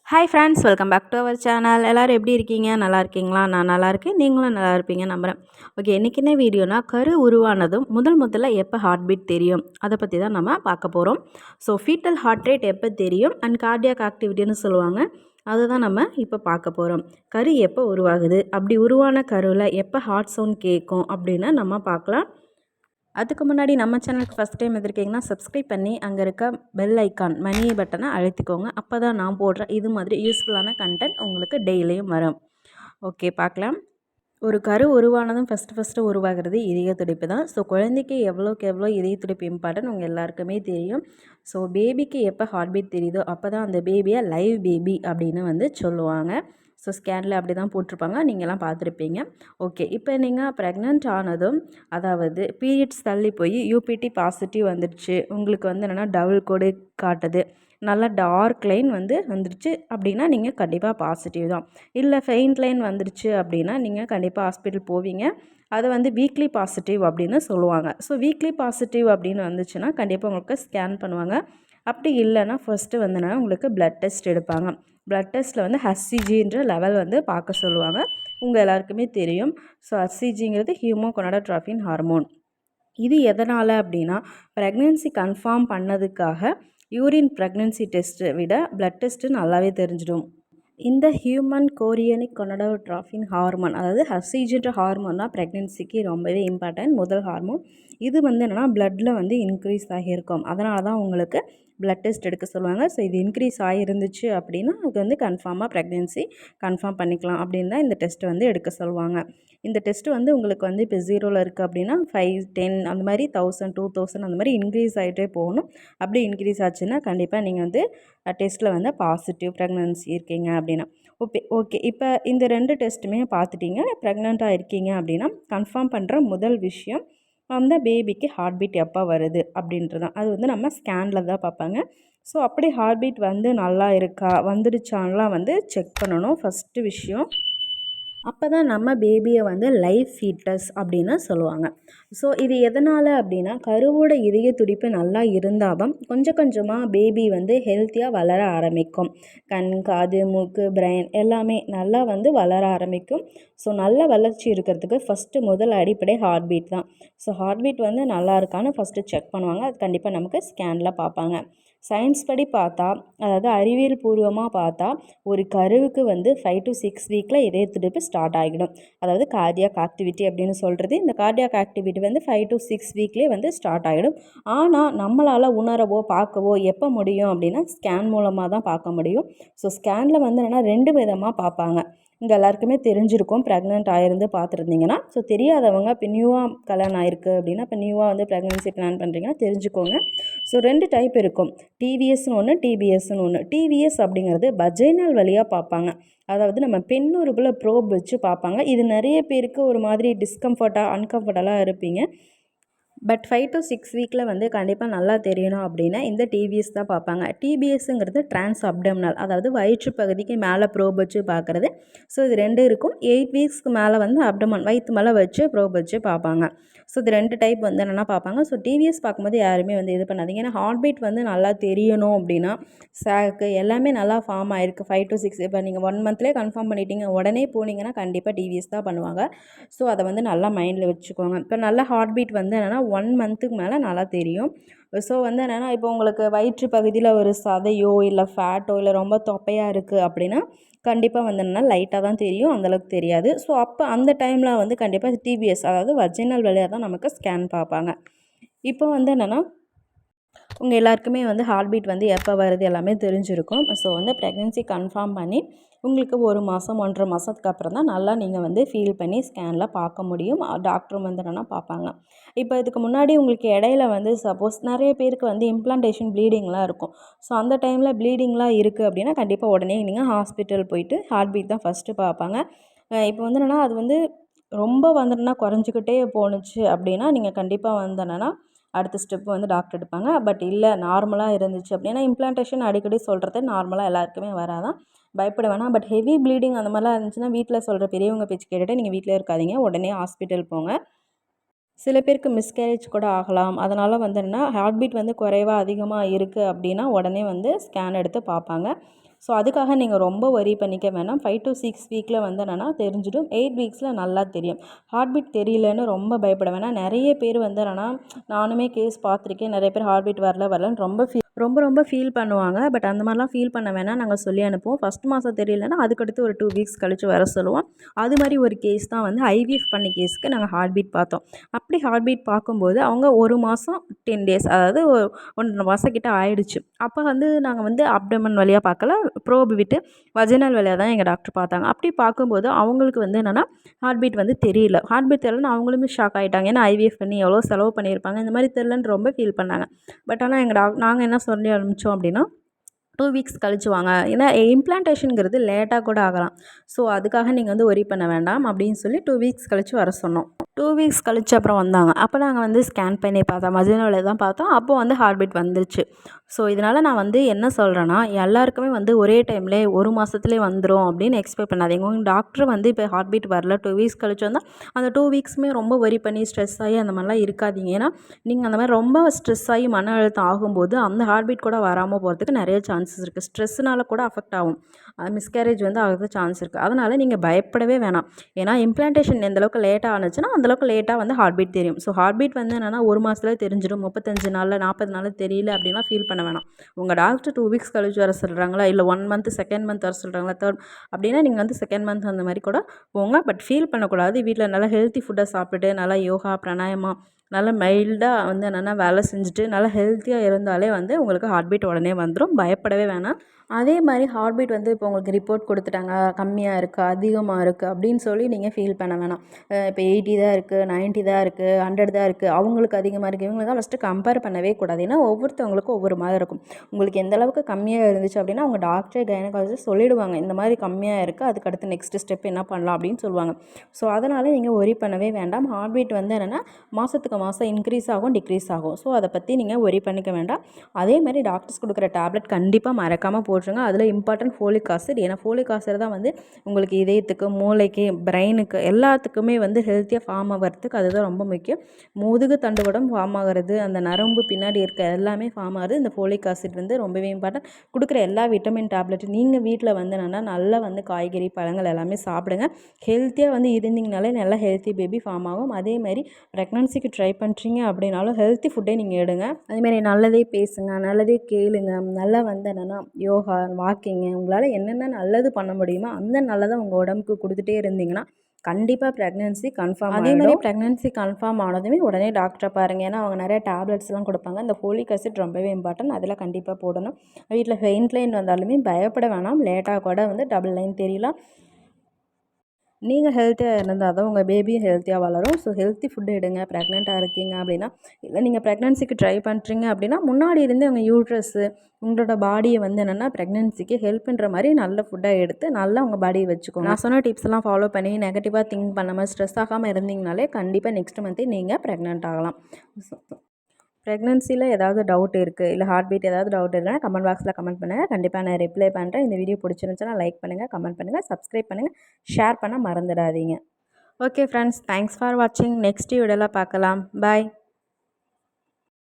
Hi friends, welcome back to our channel. எல்லோரும் எப்படி இருக்கீங்க? நல்லா இருக்கீங்களா? நான் நல்லா இருக்கேன், நீங்களும் நல்லா இருப்பீங்க நம்புகிறேன். ஓகே, இன்றைக்கி என்ன வீடியோனா, கரு உருவானதும் முதல்ல எப்போ ஹார்ட் பீட் தெரியும் அதை பற்றி தான் நம்ம பார்க்க போகிறோம். ஸோ ஃபீட்டல் ஹார்ட் ரேட் எப்போ தெரியும் அண்ட் கார்டியாக் ஆக்டிவிட்டின்னு சொல்லுவாங்க, அதுதான் நம்ம இப்போ பார்க்க போகிறோம். கரு எப்போ உருவாகுது, அப்படி உருவான கருவில் எப்போ ஹார்ட் சவுண்ட் கேட்கும் அப்படின்னு நம்ம பார்க்கலாம். அதுக்கு முன்னாடி நம்ம சேனலுக்கு ஃபஸ்ட் டைம் வந்திருக்கீங்கன்னா சப்ஸ்கிரைப் பண்ணி அங்கே இருக்க பெல் ஐக்கான் மணி பட்டனை அழுத்திக்கோங்க. அப்போ தான் நான் போடுற இது மாதிரி யூஸ்ஃபுல்லான கண்டென்ட் உங்களுக்கு டெய்லியும் வரும். ஓகே, பார்க்கலாம். ஒரு கரு உருவானதும் ஃபஸ்ட்டு உருவாகிறது இதய துடிப்பு தான். ஸோ குழந்தைக்கு எவ்வளோக்கு எவ்வளோ இதய துடிப்பு இம்பார்ட்டன்ட் உங்கள் எல்லாருக்குமே தெரியும். ஸோ பேபிக்கு எப்போ ஹார்ட் பீட் தெரியுதோ அப்போ தான் அந்த பேபியை லைவ் பேபி அப்படின்னு வந்து சொல்லுவாங்க. ஸோ ஸ்கேனில் அப்படி தான் போட்டிருப்பாங்க, நீங்கள்லாம் பார்த்துருப்பீங்க. ஓகே, இப்போ நீங்கள் ப்ரெக்னென்ட் ஆனதும், அதாவது பீரியட்ஸ் தள்ளி போய் யூபிடி பாசிட்டிவ் வந்துடுச்சு, உங்களுக்கு வந்து என்னென்னா டபுள் கோடு காட்டுது, நல்லா டார்க் லைன் வந்துடுச்சு அப்படின்னா நீங்கள் கண்டிப்பாக பாசிட்டிவ் தான். இல்லை ஃபெயிண்ட் லைன் வந்துடுச்சு அப்படின்னா நீங்கள் கண்டிப்பாக ஹாஸ்பிட்டல் போவீங்க. அது வந்து வீக்லி பாசிட்டிவ் அப்படின்னு சொல்லுவாங்க. ஸோ வீக்லி பாசிட்டிவ் அப்படின்னு வந்துச்சுன்னா கண்டிப்பாக உங்களுக்கு ஸ்கேன் பண்ணுவாங்க. அப்படி இல்லைன்னா ஃபஸ்ட்டு வந்துன்னா உங்களுக்கு ப்ளட் டெஸ்ட் எடுப்பாங்க. ப்ளட் டெஸ்ட்டில் வந்து ஹச்சிஜின்ற லெவல் வந்து பார்க்க சொல்லுவாங்க. உங்கள் எல்லாருக்குமே தெரியும். ஸோ ஹச்சிஜிங்கிறது ஹியூமோகொனடோட்ரோபின் ஹார்மோன். இது எதனால் அப்படின்னா, ப்ரெக்னென்சி கன்ஃபார்ம் பண்ணதுக்காக யூரின் ப்ரெக்னென்சி டெஸ்ட்டை விட ப்ளட் டெஸ்ட்டு நல்லாவே தெரிஞ்சிடும். இந்த ஹியூமன் கோரியோனிக் கொனடோட்ரோபின் ஹார்மோன், அதாவது ஹச்சிஜின்ற ஹார்மோன் தான் ப்ரெக்னென்சிக்கு ரொம்பவே இம்பார்ட்டன்ட் முதல் ஹார்மோன். இது வந்து என்னென்னா ப்ளட்டில் வந்து இன்க்ரீஸ் ஆகியிருக்கும். அதனால தான் உங்களுக்கு ப்ளட் டெஸ்ட் எடுக்க சொல்லுவாங்க. ஸோ இது இன்க்ரீஸ் ஆகிருந்துச்சு அப்படின்னா அது வந்து கன்ஃபார்மாக ப்ரெக்னென்சி கன்ஃபார்ம் பண்ணிக்கலாம் அப்படின்னு தான் இந்த டெஸ்ட்டு வந்து எடுக்க சொல்லுவாங்க. இந்த டெஸ்ட்டு வந்து உங்களுக்கு வந்து இப்போ 0ல் இருக்குது அப்படின்னா 5, 10 அந்த மாதிரி 1000, 2000 அந்த மாதிரி இன்க்ரீஸ் ஆகிட்டே போகணும். அப்படி இன்க்ரீஸ் ஆச்சுன்னா கண்டிப்பாக நீங்கள் வந்து டெஸ்ட்டில் வந்து பாசிட்டிவ் ப்ரெக்னென்சி இருக்கீங்க அப்படின்னா. ஓகே, இப்போ இந்த 2 டெஸ்ட்டுமே பார்த்துட்டிங்க. ப்ரெக்னெண்ட்டாக இருக்கீங்க அப்படின்னா கன்ஃபார்ம் பண்ணுற முதல் விஷயம் அந்த பேபிக்கு ஹார்ட் பீட் எப்போ வருது அப்படின்றது தான். அது வந்து நம்ம ஸ்கேனில் தான் பார்ப்பாங்க. ஸோ அப்படி ஹார்ட் பீட் வந்து நல்லா இருக்கா, வந்துடுச்சான்லாம் வந்து செக் பண்ணணும் ஃபஸ்ட்டு விஷயம். அப்போ தான் நம்ம பேபியை வந்து லைவ் ஃபீட்டஸ் அப்படின்னு சொல்லுவாங்க. ஸோ இது எதனால் அப்படின்னா, கருவோட இதய துடிப்பு நல்லா இருந்தால் தான் கொஞ்சம் கொஞ்சமாக பேபி வந்து ஹெல்த்தியாக வளர ஆரம்பிக்கும். கண், காது, மூக்கு, பிரெயின் எல்லாமே நல்லா வந்து வளர ஆரம்பிக்கும். ஸோ நல்ல வளர்ச்சி இருக்கிறதுக்கு முதல் அடிப்படை ஹார்ட் பீட் தான். ஸோ ஹார்ட் பீட் வந்து நல்லா இருக்கான்னு ஃபஸ்ட்டு செக் பண்ணுவாங்க. அது கண்டிப்பாக நமக்கு ஸ்கேனில் பார்ப்பாங்க. சயின்ஸ் படி பார்த்தா, அதாவது அறிவியல் பூர்வமாக பார்த்தா, ஒரு கருவுக்கு வந்து 5 to 6 வீக்கில் இதய துடிப்பு ஸ்டார்ட் ஆகிடும். அதாவது கார்டியாக் ஆக்டிவிட்டி அப்படின்னு சொல்கிறது. இந்த கார்டியாக் ஆக்டிவிட்டி வந்து 5 to 6 வீக்லேயே வந்து ஸ்டார்ட் ஆகிடும். ஆனால் நம்மளால் உணரவோ பார்க்கவோ எப்போ முடியும் அப்படின்னா ஸ்கேன் மூலமாக தான் பார்க்க முடியும். ஸோ ஸ்கேனில் வந்து என்னென்னா 2 விதமாக பார்ப்பாங்க. இங்கே எல்லாருக்குமே தெரிஞ்சிருக்கும், ப்ரெக்னென்ட் ஆகிருந்து பார்த்துருந்தீங்கன்னா. ஸோ தெரியாதவங்க இப்போ நியூவாக கல்யாணம் ஆயிருக்கு அப்படின்னா, இப்போ நியூவாக வந்து ப்ரெக்னென்சி பிளான் பண்ணுறீங்கன்னா தெரிஞ்சுக்கோங்க. ஸோ 2 டைப் இருக்கும். டிவிஎஸ்னு ஒன்று, டிபிஎஸ்னு ஒன்று. டிவிஎஸ் அப்படிங்கிறது வஜைனல் வழியாக பார்ப்பாங்க. அதாவது நம்ம பெண்ணுறுப்புல ப்ரோப் வச்சு பார்ப்பாங்க. இது நிறைய பேருக்கு ஒரு மாதிரி அன்கம்ஃபர்டபுளாக இருப்பீங்க. பட் 5 to 6 வீக்கில் வந்து கண்டிப்பாக நல்லா தெரியணும் அப்படின்னா இந்த டிபிஎஸ் தான் பார்ப்பாங்க. டிபிஎஸ்ங்கிறது ட்ரான்ஸ் அப்டம்னல், அதாவது வயிற்று பகுதிக்கு மேலே ப்ரோப் வச்சு பார்க்குறது. ஸோ இது 2 இருக்கும். 8 வீக்ஸ்க்கு மேலே வந்து அப்டமன், வயிற்று மேலே வச்சு ப்ரோப் வச்சு பார்ப்பாங்க. ஸோ இது 2 டைப் வந்து என்னென்னா பார்ப்பாங்க. ஸோ டிவிஎஸ் பார்க்கும்போது யாருமே வந்து இது பண்ணாதீங்க. ஏன்னா ஹார்ட் பீட் வந்து நல்லா தெரியணும் அப்படின்னா சாக்கு எல்லாமே நல்லா ஃபார்ம் ஆகிருக்கு 5 to 6. இப்போ நீங்கள் 1 மந்த்லேயே கன்ஃபார்ம் பண்ணிட்டீங்க, உடனே போனீங்கன்னா கண்டிப்பாக டிவிஎஸ் தான் பண்ணுவாங்க. ஸோ அதை வந்து நல்லா மைண்டில் வச்சுக்கோங்க. இப்போ நல்ல ஹார்ட் பீட் வந்து என்னென்னா 1 மந்த்துக்கு மேலே நல்லா தெரியும். ஸோ வந்து என்னென்னா, இப்போ உங்களுக்கு வயிற்று பகுதியில் ஒரு சதையோ இல்லை ஃபேட்டோ இல்லை ரொம்ப தொப்பையாக இருக்குது அப்படின்னா கண்டிப்பாக வந்து என்னென்னா லைட்டாக தான் தெரியும், அந்தளவுக்கு தெரியாது. ஸோ அப்போ அந்த டைமில் வந்து கண்டிப்பாக டிபிஎஸ், அதாவது வஜைனல் வழியாக தான் நமக்கு ஸ்கேன் பார்ப்பாங்க. இப்போ வந்து என்னென்னா உங்கள் எல்லாருக்குமே வந்து ஹார்ட் பீட் வந்து எப்போ வருது எல்லாமே தெரிஞ்சிருக்கும். ஸோ வந்து ப்ரெக்னென்சி கன்ஃபார்ம் பண்ணி உங்களுக்கு 1 மாதம் 1.5 மாதத்துக்கு அப்புறம் தான் நல்லா நீங்கள் வந்து ஃபீல் பண்ணி ஸ்கேனில் பார்க்க முடியும். டாக்டரும் வந்து என்னென்னா பார்ப்பாங்க. இப்போ இதுக்கு முன்னாடி உங்களுக்கு இடையில வந்து சப்போஸ் நிறைய பேருக்கு வந்து இம்ப்ளான்டேஷன் ப்ளீடிங்லாம் இருக்கும். ஸோ அந்த டைமில் ப்ளீடிங்லாம் இருக்குது அப்படின்னா கண்டிப்பாக உடனே நீங்கள் ஹாஸ்பிட்டல் போயிட்டு ஹார்ட் பீட் தான் ஃபஸ்ட்டு பார்ப்பாங்க. இப்போ வந்து என்னென்னா அது வந்து ரொம்ப வந்துன்னா குறைஞ்சிக்கிட்டே போணுச்சு அப்படின்னா நீங்கள் கண்டிப்பாக வந்து என்னென்னா அடுத்த ஸ்டெப் வந்து டாக்டர் எடுப்பாங்க. பட் இல்லை நார்மலாக இருந்துச்சு அப்படின்னா, இம்ப்ளான்டேஷன் அடிக்கடி சொல்கிறது நார்மலாக எல்லாருக்குமே வராதான், பயப்பட வேணாம். பட் ஹெவி ப்ளீடிங் அந்த மாதிரிலாம் இருந்துச்சுன்னா வீட்டில் சொல்கிற பெரியவங்க பேச்சு கேட்டுட்டு நீங்கள் வீட்டிலே இருக்காதீங்க, உடனே ஹாஸ்பிட்டல் போங்க. சில பேருக்கு மிஸ்கேரேஜ் கூட ஆகலாம். அதனால் வந்து என்னன்னா ஹார்ட் பீட் வந்து குறைவா அதிகமாக இருக்குது அப்படின்னா உடனே வந்து ஸ்கேன் எடுத்து பார்ப்பாங்க. ஸோ அதுக்காக நீங்கள் ரொம்ப வரி பண்ணிக்க வேணாம். 5 to 6 வீக்கில் வந்து என்னென்னா தெரிஞ்சிடும். 8 வீக்ஸில் நல்லா தெரியும். ஹார்ட் பீட் தெரியலன்னு ரொம்ப பயப்பட வேணாம். நிறைய பேர் வந்து என்னென்னா நானுமே கேஸ் பார்த்துருக்கேன். நிறைய பேர் ஹார்ட் பீட் வரலன்னு ரொம்ப ஃபீல் பண்ணுவாங்க. பட் அந்த மாதிரிலாம் ஃபீல் பண்ண வேணாம், நாங்கள் சொல்லி அனுப்புவோம். ஃபஸ்ட் மாதம் தெரியலன்னா அதுக்கடுத்து ஒரு 2 வீக்ஸ் கழித்து வர சொல்லுவோம். அது மாதிரி ஒரு கேஸ் தான் வந்து ஐவிஎஃப் பண்ண கேஸுக்கு நாங்கள் ஹார்ட் பீட் பார்த்தோம். அப்படி ஹார்ட் பீட் பார்க்கும்போது அவங்க 1 மாதம் 10 டேஸ், அதாவது 1.5 மாதம் கிட்ட ஆயிடுச்சு. அப்போ வந்து நாங்கள் வந்து அப்டமன் வழியாக பார்க்கல, ப்ரோப் விட்டு வஜினல் வழியாக தான் எங்கள் டாக்டர் பார்த்தாங்க. அப்படி பார்க்கும்போது அவங்களுக்கு வந்து என்னென்னா ஹார்ட் பீட் வந்து தெரியல. ஹார்ட் பீட் தெரியலன்னு அவங்களுமே ஷாக் ஆகிட்டாங்க. ஏன்னா ஐவிஎஃப் பண்ணி எவ்வளோ செலவு பண்ணியிருப்பாங்க, இந்த மாதிரி தெரியலன்னு ரொம்ப ஃபீல் பண்ணாங்க. பட் ஆனால் எங்கள் நாங்கள் என்ன சொல்லி அனுப்பிச்சோம் அப்படின்னா 2 வீக்ஸ் கழிச்சு வாங்க. ஏன்னா இம்ப்ளான்டேஷனுங்கிறது லேட்டாக கூட ஆகலாம். ஸோ அதுக்காக நீங்கள் வந்து ஒரி பண்ண வேண்டாம் அப்படின்னு சொல்லி 2 வீக்ஸ் கழிச்சு வர சொன்னோம். 2 வீக்ஸ் கழிச்சு அப்புறம் வந்தாங்க. அப்போ நாங்கள் வந்து ஸ்கேன் பண்ணி பார்த்தோம், வஜினாவில் தான் பார்த்தோம். அப்போ வந்து ஹார்ட் பீட் வந்துருச்சு. ஸோ இதனால் நான் வந்து என்ன சொல்கிறேன்னா, எல்லாருக்குமே வந்து ஒரே டைம்லேயே 1 மாதத்துலேயே வந்துடும் அப்படின்னு எக்ஸ்பெக்ட் பண்ணாதீங்க. உங்கள் டாக்டர் வந்து இப்போ ஹார்ட் பீட் வரல 2 வீக்ஸ் கழிச்சு வந்தால் அந்த 2 வீக்ஸுமே ரொம்ப வரி பண்ணி ஸ்ட்ரெஸ் ஆகி அந்த மாதிரிலாம் இருக்காதீங்க. ஏன்னா நீங்கள் அந்த மாதிரி ரொம்ப ஸ்ட்ரெஸ் ஆகி மன அழுத்தம் ஆகும்போது அந்த ஹார்ட் பீட் கூட வராமல் போகிறதுக்கு நிறைய சான்சஸ் இருக்குது. ஸ்ட்ரெஸ்ஸுனால கூட அஃபெக்ட் ஆகும், மிஸ்கேரேஜ் வந்து ஆகிறதுக்கு சான்ஸ் இருக்குது. அதனால் நீங்கள் பயப்படவே வேணாம். ஏன்னா இம்ப்ளான்டேஷன் எந்தளவுக்கு லேட்டாக ஆனுச்சுன்னா அந்தளவுக்கு லேட்டாக வந்து ஹார்ட் பீட் தெரியும். ஸோ ஹார்ட் பீட் வந்து என்னென்னா 1 மாதத்துல தெரிஞ்சிடும், 35 நாளில் 40 நாளில் தெரியல அப்படின்னா ஃபீல் பண்ண வேணாம். உங்கள் டாக்டர் 2 வீக்ஸ் கழிச்சு வர சொல்கிறாங்களா, இல்லை 1 மந்த் செகண்ட் மந்த் வர சொல்கிறாங்களா, தேர்ட் அப்படின்னா நீங்கள் வந்து செகண்ட் மந்த் அந்த மாதிரி கூட போங்க. பட் ஃபீல் பண்ணக்கூடாது. வீட்டில் நல்லா ஹெல்த்தி ஃபுட்டை சாப்பிட்டுட்டு நல்லா யோகா பிராணாயமா நல்லா மைல்டாக வந்து என்னென்னா வேலை செஞ்சுட்டு நல்லா ஹெல்த்தியாக இருந்தாலே வந்து உங்களுக்கு ஹார்ட் பீட் உடனே வந்துடும். பயப்படவே வேணாம். அதே மாதிரி ஹார்ட் பீட் வந்து இப்போ உங்களுக்கு ரிப்போர்ட் கொடுத்துட்டாங்க, கம்மியாக இருக்குது அதிகமாக இருக்குது அப்படின்னு சொல்லி நீங்கள் ஃபீல் பண்ண வேணாம். இப்போ 80 தான் இருக்குது, 90 தான் இருக்குது, 100 தான் இருக்குது, அவங்களுக்கு அதிகமாக இருக்குது, இவங்க தான் ஃபஸ்ட்டு கம்பேர் பண்ணவே கூடாது. ஏன்னா ஒவ்வொருத்தவங்களுக்கும் ஒவ்வொரு மாதிரி இருக்கும். உங்களுக்கு எந்த அளவுக்கு கம்மியாக இருந்துச்சு அப்படின்னா அவங்க டாக்டர் கைனகாலஜிஸ்ட் சொல்லிவிடுவாங்க, இந்த மாதிரி கம்மியாக இருக்குது, அதுக்கு அடுத்து நெக்ஸ்ட் ஸ்டெப் என்ன பண்ணலாம் அப்படின்னு சொல்லுவாங்க. ஸோ அதனால் நீங்கள் ஒரி பண்ணவே வேண்டாம். ஹார்ட் பீட் வந்து என்னென்னா மாதத்துக்கு மாதம் இன்க்ரீஸ் ஆகும், டிக்ரீஸ் ஆகும். ஸோ அதை பற்றி நீங்கள் ஒரி பண்ணிக்க வேண்டாம். அதே மாதிரி டாக்டர்ஸ் கொடுக்குற டேப்லெட் கண்டிப்பாக மறக்காமல் போட்டுருங்க. அதில் இம்பார்ட்டன்ட் ஃபோலிக் ஆசிட். ஏன்னா ஃபோலிக் ஆசிட் தான் வந்து உங்களுக்கு இதயத்துக்கு, மூளைக்கு, பிரெயினுக்கு எல்லாத்துக்குமே வந்து ஹெல்த்தியாக ஃபார்ம் ஆகிறதுக்கு அதுதான் ரொம்ப முக்கியம். முதுகு தண்டுவடம் ஃபார்ம் ஆகிறது, அந்த நரம்பு பின்னாடி இருக்க எல்லாமே ஃபார்ம் ஆகுது. இந்த ஃபோலிக் ஆசிட் வந்து ரொம்பவே இம்பார்ட்டன்ட். கொடுக்குற எல்லா விட்டமின் டேப்லெட் நீங்கள் வீட்டில் வந்து என்னென்னா நல்லா வந்து காய்கறி பழங்கள் எல்லாமே சாப்பிடுங்க. ஹெல்த்தியாக வந்து இருந்தீங்கனாலே நல்லா ஹெல்த்தி பேபி ஃபார்ம் ஆகும். அதேமாதிரி ப்ரெக்னன்சிக்கு ட்ரை பண்ணுறீங்க அப்படின்னாலும் ஹெல்த்தி ஃபுட்டே நீங்கள் எடுங்க. அதேமாதிரி நல்லதே பேசுங்க, நல்லதே கேளுங்க. நல்லா வந்து என்னென்னா யோகா, வாக்கிங்கு, உங்களால் என்னென்ன நல்லது பண்ண முடியுமோ அந்த நல்லதை உங்கள் உடம்புக்கு கொடுத்துட்டே இருந்தீங்கன்னா கண்டிப்பாக ப்ரெக்னன்சி கன்ஃபார்ம் ஆகிடும். அதேமாதிரி ப்ரெக்னன்சி கன்ஃபார்ம் ஆனதுமே உடனே டாக்டரை பாருங்கள். ஏன்னா அவங்க நிறைய டேப்லெட்ஸ்லாம் கொடுப்பாங்க. இந்த ஃபோலிக் ஆசிட் ரொம்பவே இம்பார்ட்டன்ட், அதெல்லாம் கண்டிப்பாக போடணும். வீட்டில் ஃபெயிண்ட் லைன் வந்தாலுமே பயப்பட வேணாம். லேட்டாக கூட வந்து டபுள் லைன் தெரியலாம். நீங்கள் ஹெல்த்தியாக இருந்தால் தான் உங்கள் பேபியும் ஹெல்த்தியாக வளரும். ஸோ ஹெல்த்தி ஃபுட்டு எடுங்க. ப்ரெக்னெண்ட்டாக இருக்கீங்க அப்படின்னா, இல்லை நீங்கள் ப்ரெக்னன்சிக்கு ட்ரை பண்ணுறீங்க அப்படின்னா முன்னாடி இருந்தே உங்கள் யூட்ரஸு உங்களோட பாடியை வந்து என்னென்னா ப்ரெக்னன்சிக்கு ஹெல்ப் பண்ணுற மாதிரி நல்ல ஃபுட்டாக எடுத்து நல்லா உங்கள் பாடியை வச்சுக்கோங்க. நான் சொன்ன டிப்ஸ்லாம் ஃபாலோ பண்ணி நெகட்டிவாக திங்க் பண்ணாமல் ஸ்ட்ரெஸ் ஆகாமல் இருந்தீங்கனாலே கண்டிப்பாக நெக்ஸ்ட் மந்த்தே நீங்கள் ப்ரெக்னென்ட் ஆகலாம். ப்ரெக்னன்சியில் ஏதாவது டவுட் இருக்குது, இல்லை ஹார்ட் பீட் ஏதாவது டவுட் இருக்குன்னா கமெண்ட் பாக்ஸில் கமெண்ட் பண்ணுங்கள். கண்டிப்பாக நான் ரிப்ளை பண்ணுறேன். இந்த வீடியோ பிடிச்சிருந்துச்சுன்னா லைக் பண்ணுங்கள், கமெண்ட் பண்ணுங்கள், சப்ஸ்கிரைப் பண்ணுங்கள், ஷேர் பண்ண மறந்துடாதீங்க. ஓகே ஃப்ரெண்ட்ஸ், தேங்க்ஸ் ஃபார் வாட்சிங். நெக்ஸ்ட் வீடியோவில் பார்க்கலாம். பாய்.